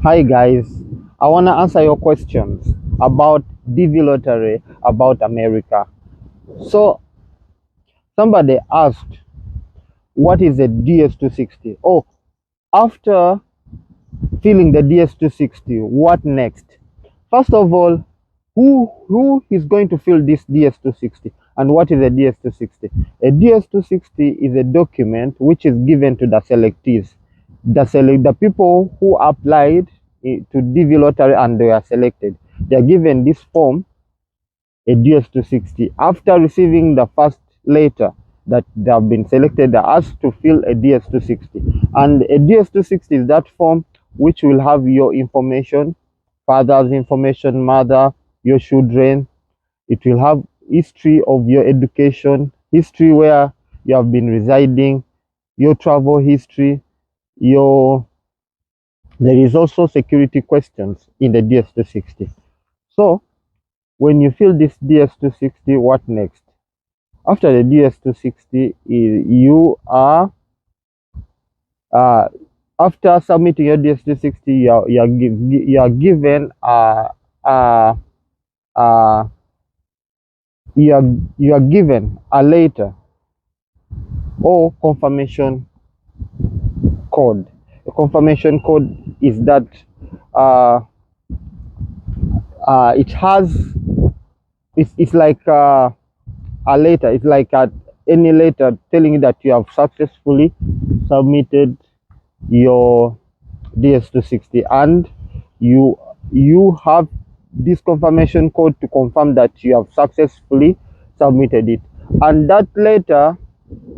Hi guys, I want to answer your questions about DV lottery about America. So somebody asked, what is a DS260? Oh, after filling the DS260, what next? First of all, who is going to fill this DS260 and what is a DS260? A DS260 is a document which is given to the selectees, the people who applied to DV lottery and they are selected. They are given this form, a DS260. After receiving the first letter that they have been selected, they are asked to fill a DS260. And a DS260 is that form which will have your information, father's information, mother, your children. It will have history of your education, history where you have been residing, your travel history, your there is also security questions in the DS260. So when you fill this DS260, what next? After the DS260, uh, after submitting your DS260, you are given uh, uh, you are given a letter or confirmation code. A confirmation code is that uh, it has it's like a letter. It's like any letter telling you that you have successfully submitted your DS260 and you have this confirmation code to confirm that you have successfully submitted it. And that letter,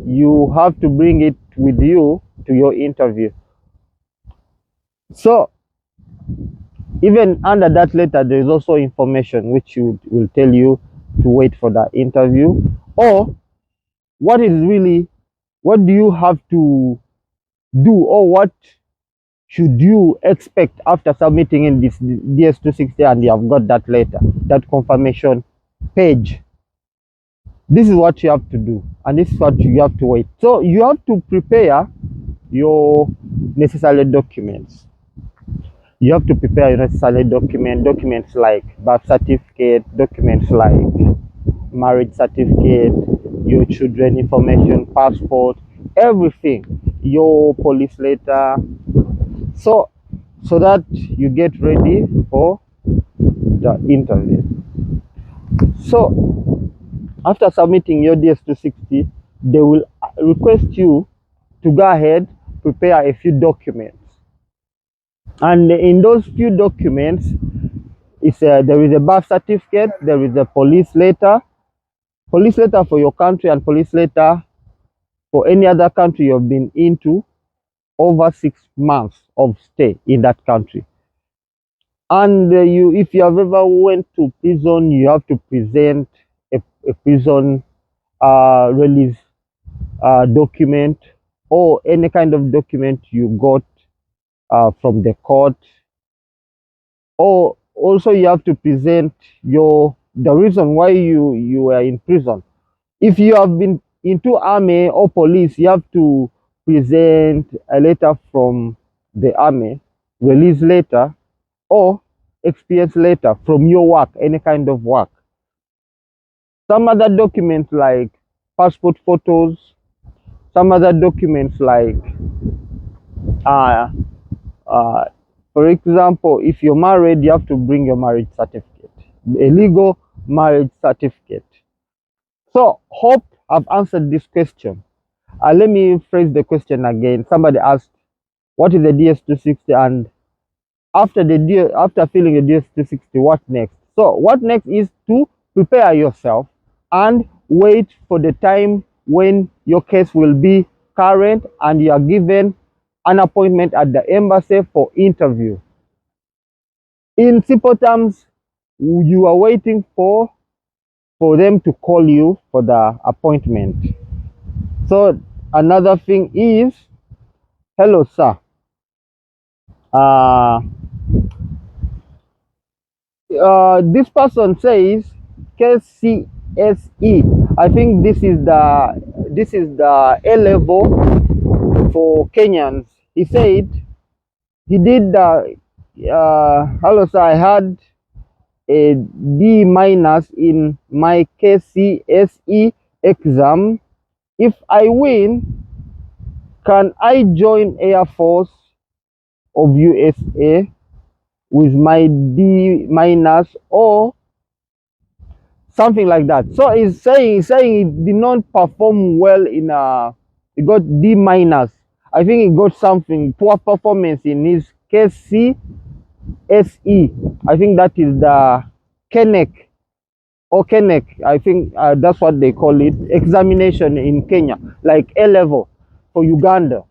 you have to bring it with you to your interview. So even under that letter, there is also information which will tell you to wait for the interview, or what is really, what do you have to do, or what should you expect after submitting in this DS260 and you have got that letter, that confirmation page. This is what you have to do, and this is what you have to wait. So you have to prepare your necessary documents. You have to prepare your necessary documents like birth certificate, documents like marriage certificate, your children information, passport, everything, your police letter, so that you get ready for the interview. So after submitting your DS260, they will request you to go ahead, prepare a few documents. And in those few documents, there is a birth certificate, there is a police letter for your country, and police letter for any other country you've been into over 6 months of stay in that country. And if you have ever went to prison, you have to present a prison release document, or any kind of document you got from the court. Or also you have to present the reason why you were in prison. If you have been into army or police, you have to present a letter from the army, release letter, or experience letter from your work, any kind of work. Some other documents like passport photos, some other documents like uh, uh, for example, if you're married, you have to bring your marriage certificate, a legal marriage certificate. So hope I've answered this question. Let me phrase the question again. Somebody asked, what is the DS260, and after filling the DS260, what next? So what next is to prepare yourself and wait for the time when your case will be current and you are given an appointment at the embassy for interview. In simple terms, you are waiting for them to call you for the appointment. So another thing is, hello sir, this person says KCSE. I think this is the A level for Kenyans. He said he did hello sir, I had a D minus in my KCSE exam. If I win, can I join Air Force of USA with my D minus or something like that? So he's saying he did not perform well in he got D minus. I think he got something poor performance in his KCSE. I think that is the Kenek or Kenek. I think that's what they call it. Examination in Kenya, like A level for Uganda.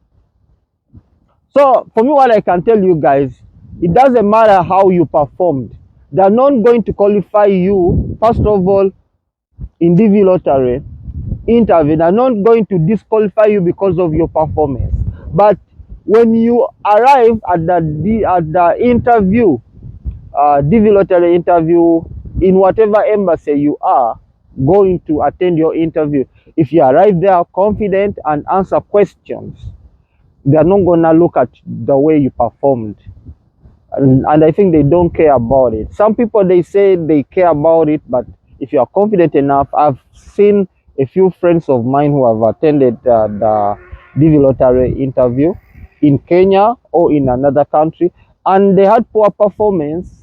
So for me, what I can tell you guys, it doesn't matter how you performed. They're not going to qualify you, first of all, in DV lottery interview. They're not going to disqualify you because of your performance. But when you arrive at the interview, DV lottery interview, in whatever embassy you are going to attend your interview, if you arrive there confident and answer questions, they are not gonna look at the way you performed, and I think they don't care about it. Some people, they say they care about it, but if you are confident enough, I've seen a few friends of mine who have attended the DV lottery interview in Kenya or in another country, and they had poor performance.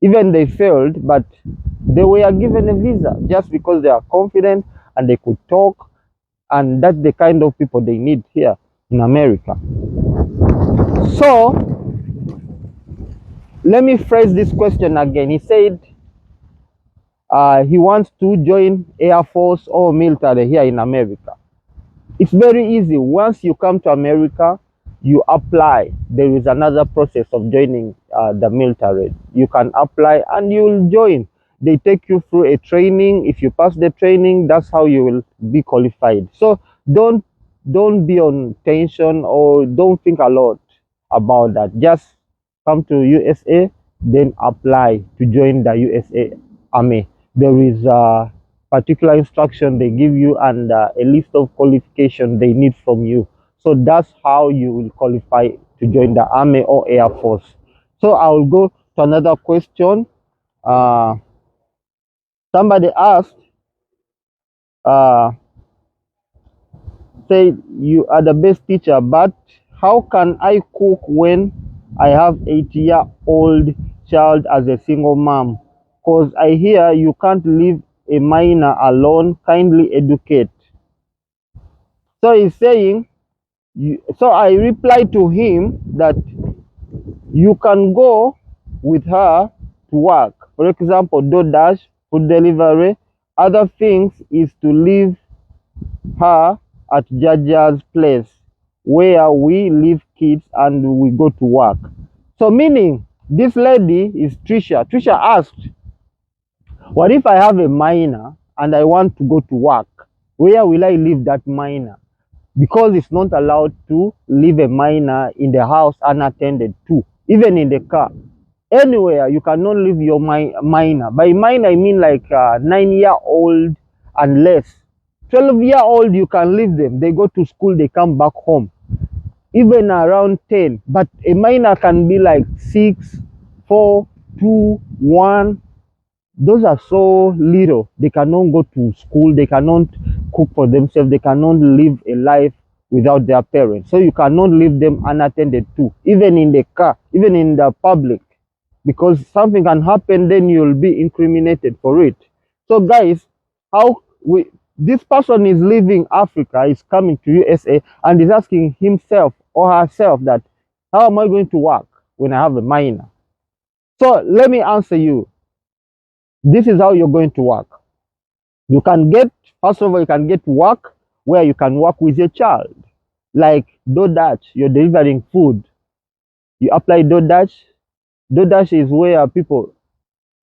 Even they failed, but they were given a visa just because they are confident and they could talk, and that's the kind of people they need here in America. So let me phrase this question again. He said he wants to join Air Force or military here in America. It's very easy. Once you come to America, you apply. There is another process of joining the military. You can apply and you will join. They take you through a training. If you pass the training, that's how you will be qualified. So don't be on tension or don't think a lot about that. Just come to USA, then apply to join the USA Army. There is a particular instruction they give you and a list of qualifications they need from you. So that's how you will qualify to join the Army or Air Force. So I will go to another question. Somebody asked, say you are the best teacher, but how can I cook when I have 80-year-old child as a single mom? Because I hear you can't leave a minor alone. Kindly educate. So he's saying, so I replied to him that you can go with her to work. For example, DoorDash, food delivery. Other things is to leave her at Jaja's place where we leave kids and we go to work. So meaning this lady is Trisha. Trisha asked, what if I have a minor and I want to go to work? Where will I leave that minor? Because it's not allowed to leave a minor in the house unattended to, even in the car. Anywhere you cannot leave your minor. By minor I mean like 9-year-old and less. 12-year-old you can leave them. They go to school, they come back home. Even around 10. But a minor can be like 6, 4, 2, 1. Those are so little. They cannot go to school. They cannot cook for themselves. They cannot live a life without their parents. So you cannot leave them unattended to, even in the car, even in the public, because something can happen, then you'll be incriminated for it. So guys, this person is leaving Africa, is coming to USA, and is asking himself or herself that, how am I going to work when I have a minor? So let me answer you. This is how you're going to work. You can get, first of all, you can get work where you can work with your child. Like DoorDash, you're delivering food. You apply DoorDash. DoorDash is where people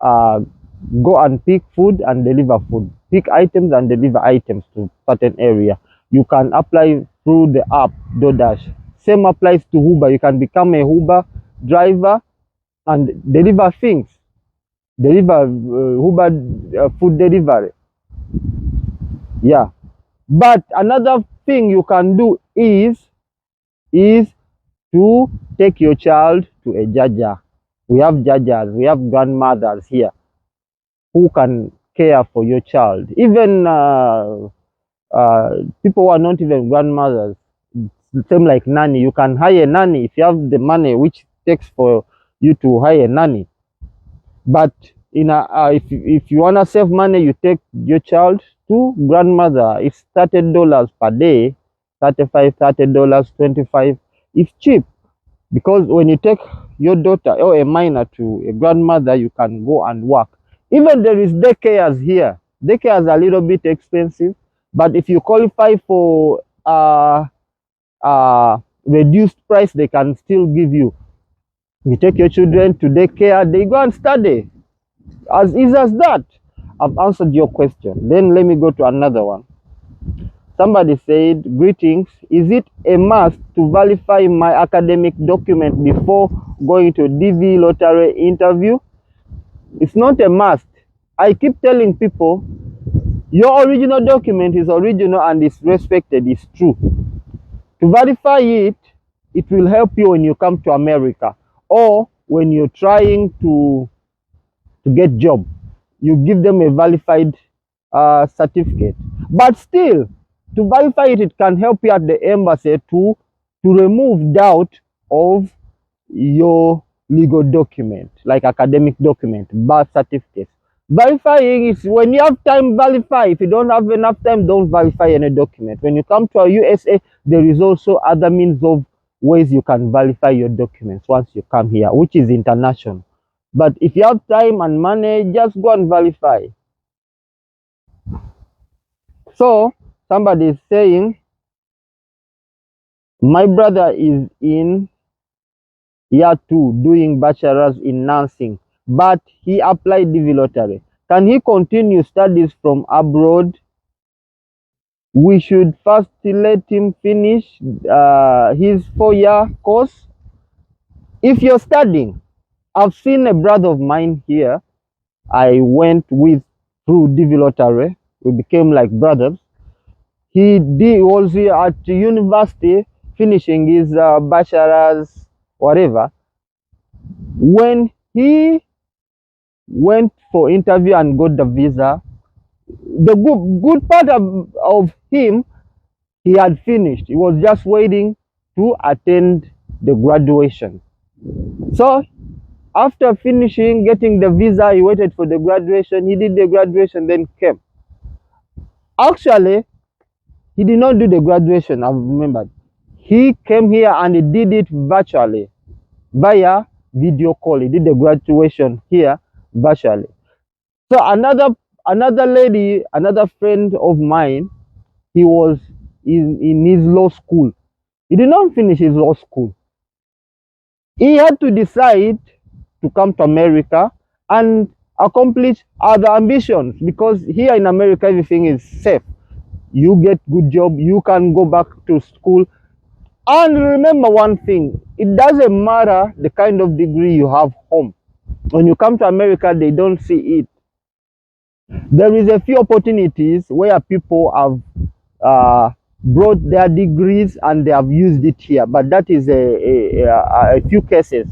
go and pick food and deliver food. Pick items and deliver items to certain area. You can apply through the app DoorDash. Same applies to Uber. You can become a Uber driver and deliver things. Deliver Uber food delivery. Yeah. But another thing you can do is to take your child to a jaja. We have judges, we have grandmothers here who can care for your child. Even people who are not even grandmothers, same like nanny. You can hire a nanny if you have the money, which takes for you to hire a nanny. But if you wanna save money, you take your child to grandmother. It's $30 per day, 35, $30, 25. It's cheap because when you take your daughter or a minor to a grandmother, you can go and work. Even there is daycares here. Daycares are a little bit expensive, but if you qualify for reduced price, they can still give you. You take your children to daycare, they go and study. As easy as that. I've answered your question. Then let me go to another one. Somebody said, greetings. Is it a must to verify my academic document before going to DV lottery interview? It's not a must. I keep telling people, your original document is original and is respected, it's true. To verify it, it will help you when you come to America or when you're trying to get job. You give them a verified certificate. But still, to verify it, it can help you at the embassy to remove doubt of your legal document, like academic document, birth certificate. Verifying is when you have time, verify. If you don't have enough time, don't verify any document. When you come to a USA, there is also other means of ways you can verify your documents once you come here, which is international. But if you have time and money, just go and verify. So somebody is saying, my brother is in year 2 doing bachelor's in nursing, but he applied DV lottery. Can he continue studies from abroad? We should first let him finish his 4-year course. If you're studying, I've seen a brother of mine here. I went with through DV lottery. We became like brothers. He was here at university finishing his bachelor's, whatever. When he went for interview and got the visa, the good part of him, he had finished. He was just waiting to attend the graduation. So after finishing, getting the visa, he waited for the graduation. He did the graduation, then came. Actually, he did not do the graduation, I remembered. He came here and he did it virtually, via video call. He did the graduation here virtually. So another lady, another friend of mine, he was in his law school. He did not finish his law school. He had to decide to come to America and accomplish other ambitions, because here in America everything is safe. You get good job, you can go back to school. And remember one thing, it doesn't matter the kind of degree you have home. When you come to America, they don't see it. There is a few opportunities where people have brought their degrees and they have used it here, but that is a few cases.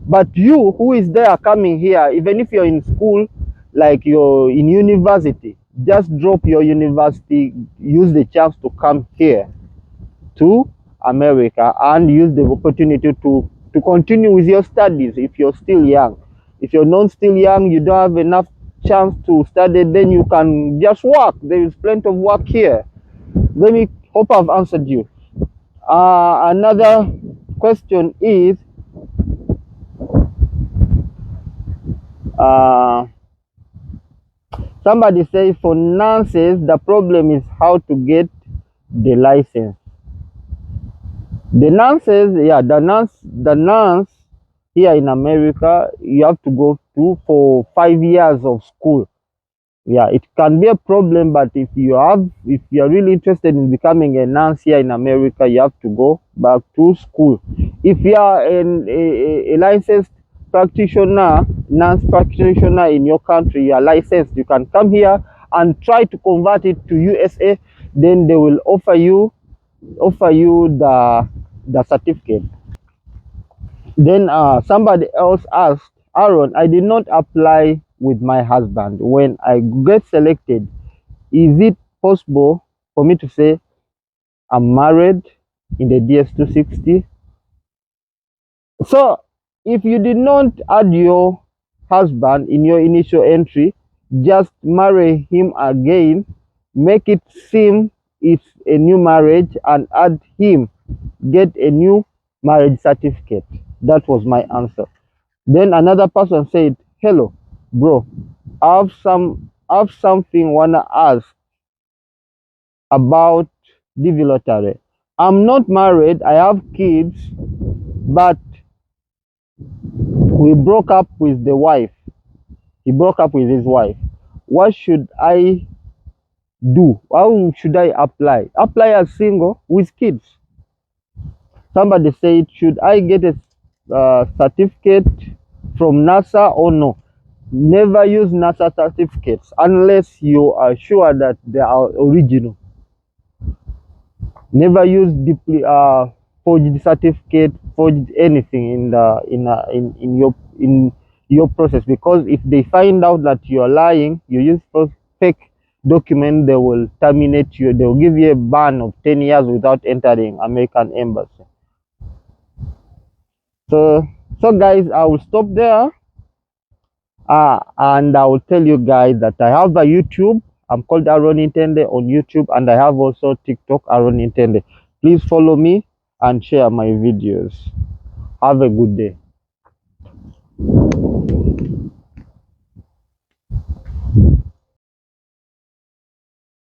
But you who is there coming here, even if you're in school, like you're in university, just drop your university, use the chance to come here to America and use the opportunity to continue with your studies if you're still young. If you're not still young, you don't have enough chance to study, then you can just work. There is plenty of work here. Let me hope I've answered you. Another question is, somebody say for nurses, the problem is how to get the license. The nurses, yeah, the nurse here in America, you have to go to for 5 years of school. Yeah, it can be a problem, but if you are really interested in becoming a nurse here in America, you have to go back to school. If you are a licensed practitioner, nurse practitioner in your country, you are licensed, you can come here and try to convert it to USA. Then they will offer you the certificate. Then somebody else asked Aaron, I did not apply with my husband. When I get selected, is it possible for me to say I'm married in the DS260? So if you did not add your husband in your initial entry, just marry him again, make it seem it's a new marriage, and add him, get a new marriage certificate. That was my answer. Then another person said, hello, bro, I have something wanna ask about DV lottery. I'm not married, I have kids, but we broke up with the wife. He broke up with his wife. What should I do? How should I apply? Apply as single with kids. Somebody said, should I get a certificate from NASA or no? Never use NASA certificates unless you are sure that they are original. Never use deeply forged certificate, forged anything in your process, because if they find out that you are lying, you use fake document, they will terminate you. They will give you a ban of 10 years without entering American embassy. So guys, I will stop there. And I will tell you guys that I have a YouTube. I'm called Aaron Intende on YouTube, and I have also TikTok, Aaron Intende. Please follow me and share my videos. Have a good day.